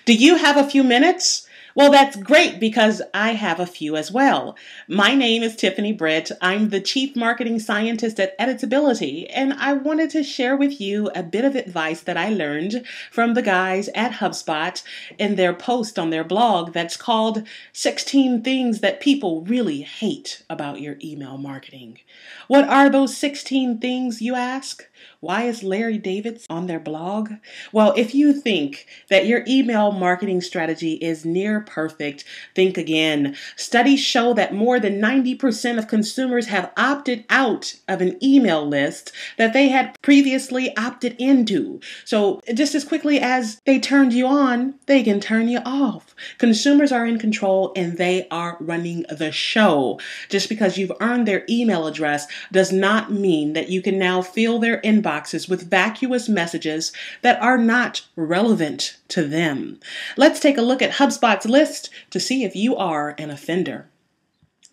Do you have a few minutes? Well, that's great because I have a few as well. My name is Tiffany Britt. I'm the Chief Marketing Scientist at Editability, and I wanted to share with you a bit of advice that I learned from the guys at HubSpot in their post on their blog that's called 16 Things That People Really Hate About Your Email Marketing. What are those 16 things, you ask? Why is Larry David on their blog? Well, if you think that your email marketing strategy is near perfect, think again. Studies show that more than 90% of consumers have opted out of an email list that they had previously opted into. So just as quickly as they turned you on, they can turn you off. Consumers are in control and they are running the show. Just because you've earned their email address does not mean that you can now fill their inboxes with vacuous messages that are not relevant to them. Let's take a look at HubSpot's list to see if you are an offender.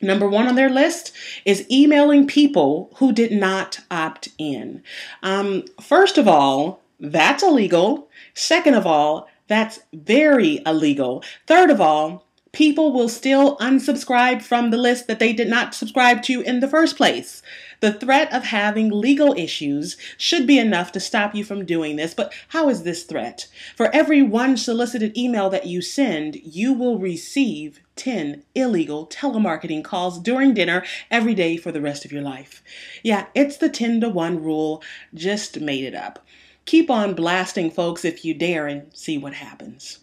Number 1 on their list is emailing people who did not opt in. First of all, that's illegal. Second of all, that's very illegal. Third of all, people will still unsubscribe from the list that they did not subscribe to in the first place. The threat of having legal issues should be enough to stop you from doing this, but how is this threat? For every 1 solicited email that you send, you will receive 10 illegal telemarketing calls during dinner every day for the rest of your life. Yeah, it's the 10-to-1 rule, just made it up. Keep on blasting folks if you dare and see what happens.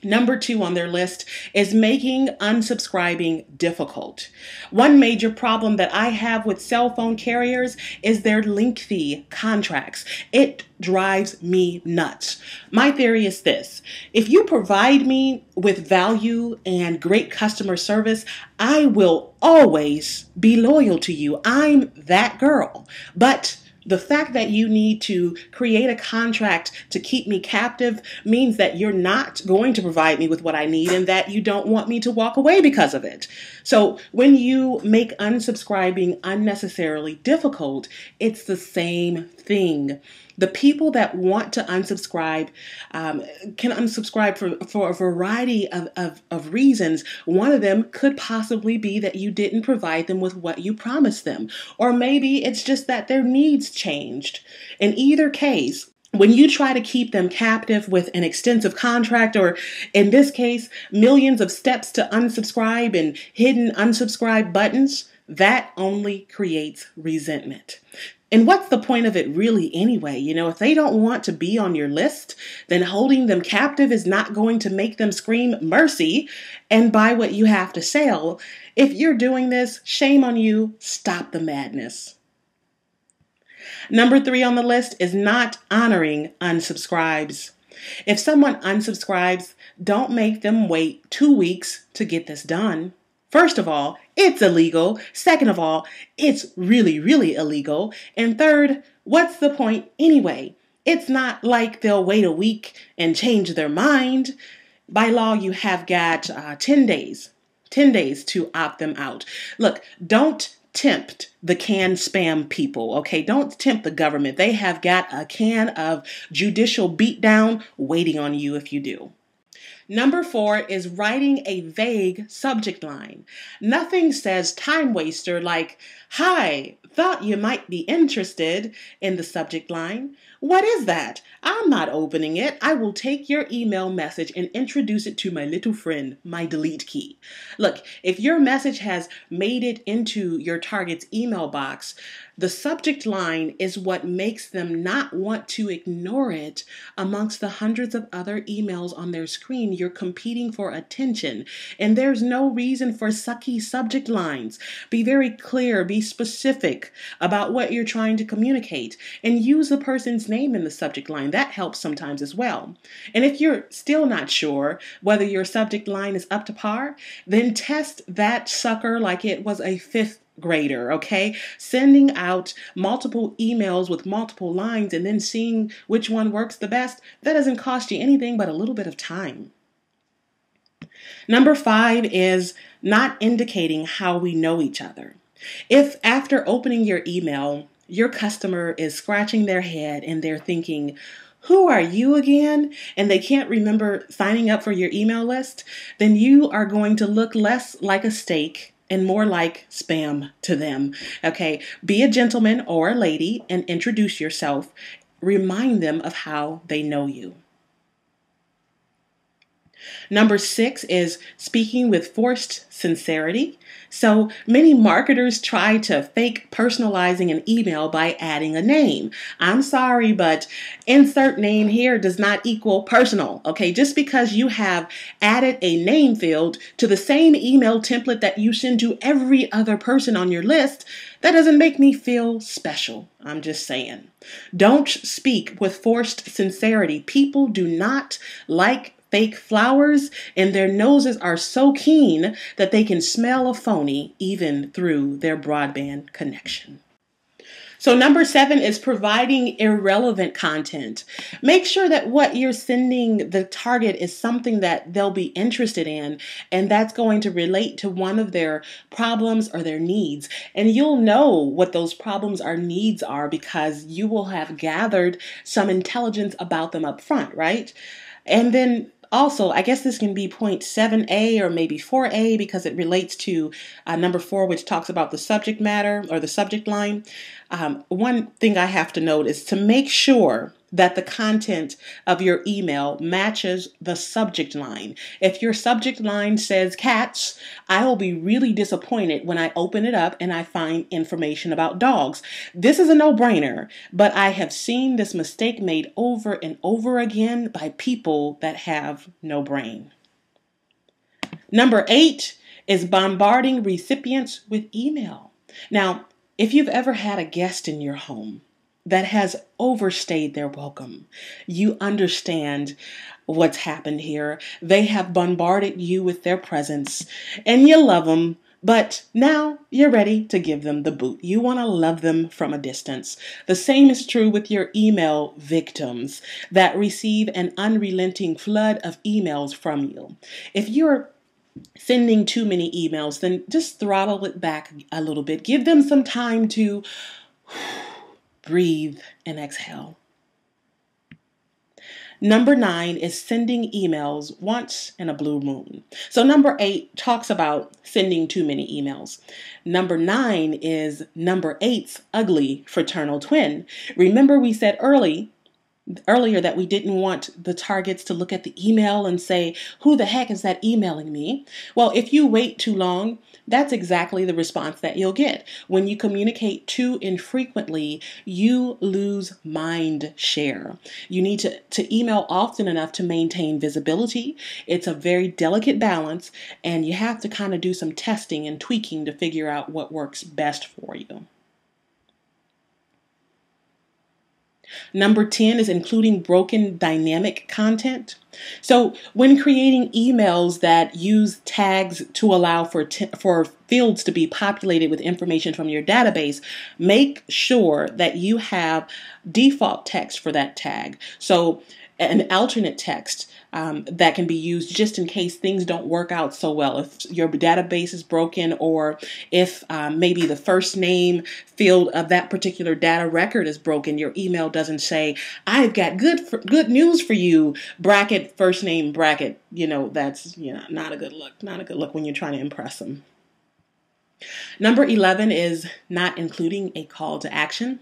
Number 2 on their list is making unsubscribing difficult. One major problem that I have with cell phone carriers is their lengthy contracts. It drives me nuts. My theory is this: if you provide me with value and great customer service, I will always be loyal to you. I'm that girl. But the fact that you need to create a contract to keep me captive means that you're not going to provide me with what I need and that you don't want me to walk away because of it. So when you make unsubscribing unnecessarily difficult, it's the same thing. The people that want to unsubscribe can unsubscribe for a variety of reasons. One of them could possibly be that you didn't provide them with what you promised them. Or maybe it's just that their needs changed. In either case, when you try to keep them captive with an extensive contract, or in this case, millions of steps to unsubscribe and hidden unsubscribe buttons, that only creates resentment. And what's the point of it really anyway? If they don't want to be on your list, then holding them captive is not going to make them scream mercy and buy what you have to sell. If you're doing this, shame on you. Stop the madness. Number 3 on the list is not honoring unsubscribes. If someone unsubscribes, don't make them wait 2 weeks to get this done. First of all, it's illegal. Second of all, it's really, really illegal. And third, what's the point anyway? It's not like they'll wait a week and change their mind. By law, you have got 10 days to opt them out. Look, don't tempt the canned spam people, okay? Don't tempt the government. They have got a can of judicial beatdown waiting on you if you do. Number 4 is writing a vague subject line. Nothing says time waster like, "Hi, thought you might be interested," in the subject line. What is that? I'm not opening it. I will take your email message and introduce it to my little friend, my delete key. Look, if your message has made it into your target's email box, the subject line is what makes them not want to ignore it amongst the hundreds of other emails on their screen. You're competing for attention, and there's no reason for sucky subject lines. Be very clear, be specific about what you're trying to communicate, and use the person's name in the subject line. That helps sometimes as well. And if you're still not sure whether your subject line is up to par, then test that sucker like it was a 5th grader, okay? Sending out multiple emails with multiple lines and then seeing which one works the best, that doesn't cost you anything but a little bit of time. Number 5 is not indicating how we know each other. If after opening your email, your customer is scratching their head and they're thinking, who are you again? And they can't remember signing up for your email list, then you are going to look less like a steak and more like spam to them. Okay, be a gentleman or a lady and introduce yourself. Remind them of how they know you. Number 6 is speaking with forced sincerity. So many marketers try to fake personalizing an email by adding a name. I'm sorry, but insert name here does not equal personal. Okay, just because you have added a name field to the same email template that you send to every other person on your list, that doesn't make me feel special. I'm just saying. Don't speak with forced sincerity. People do not like fake flowers, and their noses are so keen that they can smell a phony even through their broadband connection. So number 7 is providing irrelevant content. Make sure that what you're sending the target is something that they'll be interested in, and that's going to relate to one of their problems or their needs. And you'll know what those problems or needs are because you will have gathered some intelligence about them up front, right? And then also, I guess this can be point 7A or maybe 4A because it relates to number 4, which talks about the subject matter or the subject line. One thing I have to note is to make sure that the content of your email matches the subject line. If your subject line says cats, I will be really disappointed when I open it up and I find information about dogs. This is a no-brainer, but I have seen this mistake made over and over again by people that have no brain. Number 8 is bombarding recipients with email. Now, if you've ever had a guest in your home that has overstayed their welcome, you understand what's happened here. They have bombarded you with their presence and you love them, but now you're ready to give them the boot. You want to love them from a distance. The same is true with your email victims that receive an unrelenting flood of emails from you. If you're sending too many emails, then just throttle it back a little bit. Give them some time to breathe and exhale. Number 9 is sending emails once in a blue moon. So number 8 talks about sending too many emails. Number 9 is number 8's ugly fraternal twin. Remember we said earlier that we didn't want the targets to look at the email and say, who the heck is that emailing me? Well, if you wait too long, that's exactly the response that you'll get. When you communicate too infrequently, you lose mind share. You need to email often enough to maintain visibility. It's a very delicate balance, and you have to kind of do some testing and tweaking to figure out what works best for you. Number 10 is including broken dynamic content. So when creating emails that use tags to allow for fields to be populated with information from your database, make sure that you have default text for that tag. So an alternate text that can be used just in case things don't work out so well. If your database is broken, or if maybe the first name field of that particular data record is broken, your email doesn't say, I've got good news for you, bracket, first name, bracket. That's not a good look. Not a good look when you're trying to impress them. Number 11 is not including a call to action.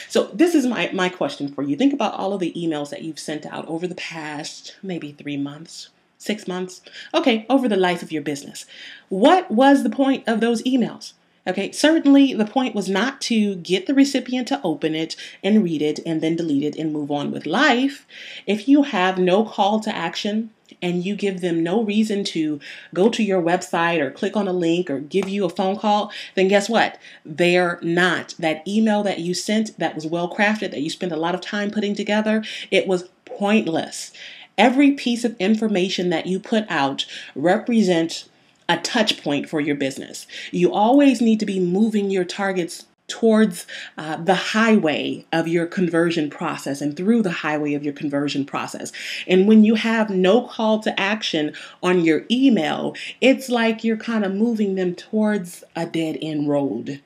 So this is my question for you. Think about all of the emails that you've sent out over the past maybe 3 months, 6 months. Okay, over the life of your business. What was the point of those emails? Okay, certainly the point was not to get the recipient to open it and read it and then delete it and move on with life. If you have no call to action and you give them no reason to go to your website or click on a link or give you a phone call, then guess what? They're not. That email that you sent that was well crafted, that you spent a lot of time putting together, it was pointless. Every piece of information that you put out represents a touch point for your business. You always need to be moving your targets towards the highway of your conversion process and through the highway of your conversion process. And when you have no call to action on your email, it's like you're kind of moving them towards a dead end road.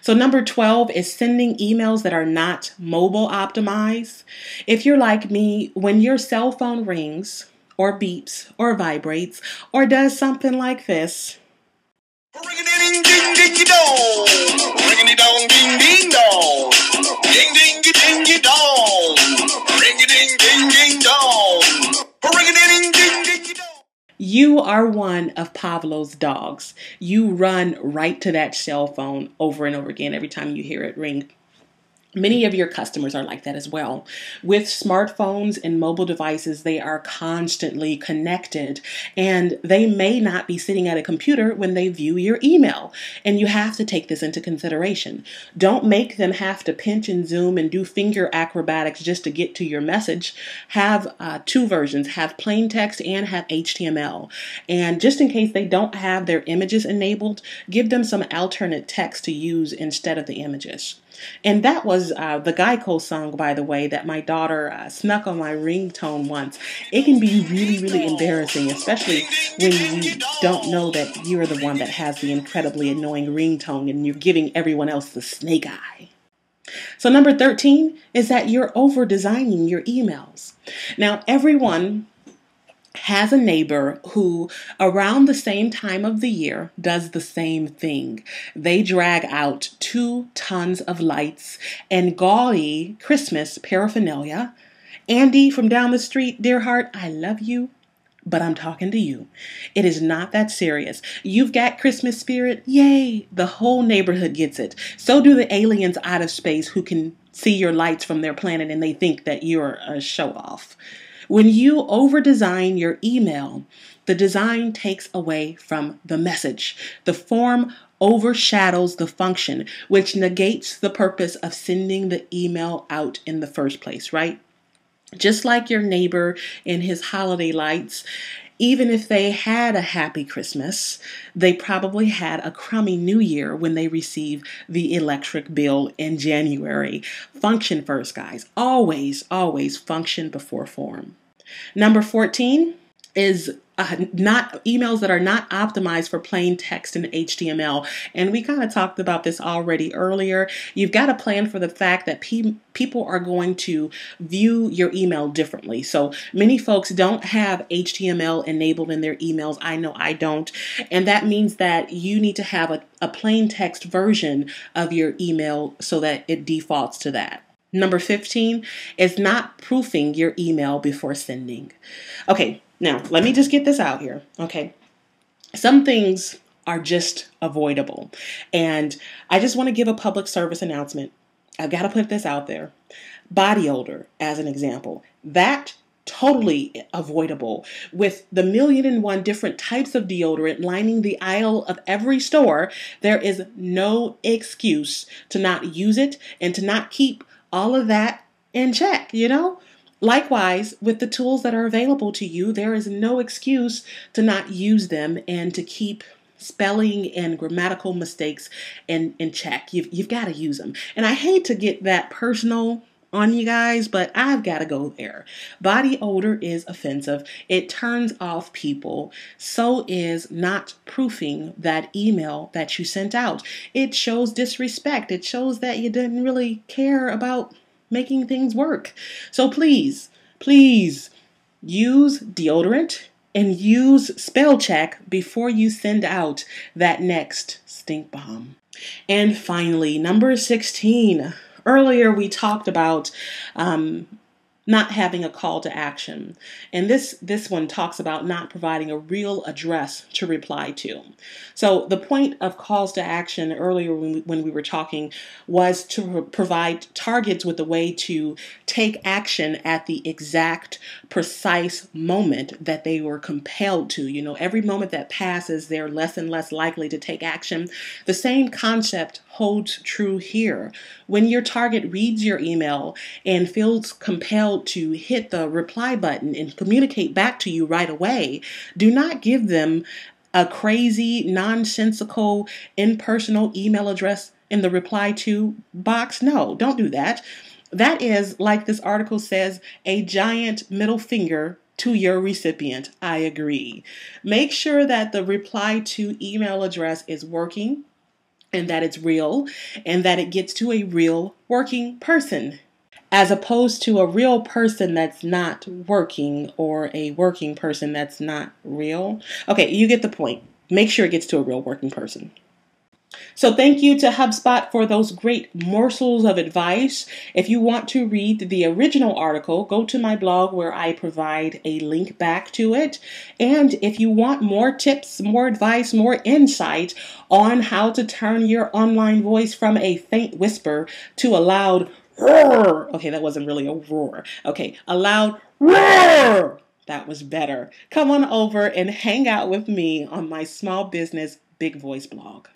So number 12 is sending emails that are not mobile optimized. If you're like me, when your cell phone rings or beeps or vibrates or does something like this, Ring-a-ding, ding, ding, dong. Ring-a-ding, ding, ding, dong. Ding, ding, ding, ding, dong. Ring-a-ding, ding, ding, dong. Ring-a-ding, ding, ding, dong. you are one of Pavlov's dogs. You run right to that cell phone over and over again every time you hear it ring. Many of your customers are like that as well. With smartphones and mobile devices, they are constantly connected and they may not be sitting at a computer when they view your email. And you have to take this into consideration. Don't make them have to pinch and zoom and do finger acrobatics just to get to your message. Have two versions, have plain text and have HTML. And just in case they don't have their images enabled, give them some alternate text to use instead of the images. And that was the Geico song, by the way, that my daughter snuck on my ringtone once. It can be really, really embarrassing, especially when you don't know that you're the one that has the incredibly annoying ringtone and you're giving everyone else the snake eye. So number 13 is that you're over designing your emails. Now, everyone has a neighbor who around the same time of the year does the same thing. They drag out 2 tons of lights and gaudy Christmas paraphernalia. Andy from down the street, dear heart, I love you, but I'm talking to you. It is not that serious. You've got Christmas spirit. Yay. The whole neighborhood gets it. So do the aliens out of space who can see your lights from their planet and they think that you're a show off. When you over-design your email, the design takes away from the message. The form overshadows the function, which negates the purpose of sending the email out in the first place, right? Just like your neighbor in his holiday lights, even if they had a happy Christmas, they probably had a crummy New Year when they receive the electric bill in January. Function first, guys. Always, always function before form. Number 14 is not emails that are not optimized for plain text and HTML. And we kind of talked about this already earlier. You've got to plan for the fact that people are going to view your email differently. So many folks don't have HTML enabled in their emails. I know I don't. And that means that you need to have a plain text version of your email so that it defaults to that. Number 15 is not proofing your email before sending. Okay, now let me just get this out here. Okay, some things are just avoidable. And I just want to give a public service announcement. I've got to put this out there. Body odor, as an example. That totally avoidable. With the 1,000,001 different types of deodorant lining the aisle of every store, there is no excuse to not use it and to not keep all of that in check, you know? Likewise, with the tools that are available to you, there is no excuse to not use them and to keep spelling and grammatical mistakes in check. You've got to use them. And I hate to get that personal on you guys, but I've got to go there. Body odor is offensive. It turns off people. So is not proofing that email that you sent out. It shows disrespect. It shows that you didn't really care about making things work. So please, please use deodorant and use spell check before you send out that next stink bomb. And finally, number 16. Earlier, we talked about not having a call to action. And this one talks about not providing a real address to reply to. So the point of calls to action earlier when we were talking was to provide targets with a way to take action at the exact precise moment that they were compelled to. You know, every moment that passes, they're less and less likely to take action. The same concept holds true here. When your target reads your email and feels compelled to hit the reply button and communicate back to you right away, do not give them a crazy, nonsensical, impersonal email address in the reply to box. No, don't do that. That is, like this article says, a giant middle finger to your recipient. I agree. Make sure that the reply to email address is working and that it's real, and that it gets to a real working person, as opposed to a real person that's not working or a working person that's not real. Okay, you get the point. Make sure it gets to a real working person. So thank you to HubSpot for those great morsels of advice. If you want to read the original article, go to my blog where I provide a link back to it. And if you want more tips, more advice, more insight on how to turn your online voice from a faint whisper to a loud roar. Okay, that wasn't really a roar. Okay, a loud roar. That was better. Come on over and hang out with me on my small business Big Voice blog.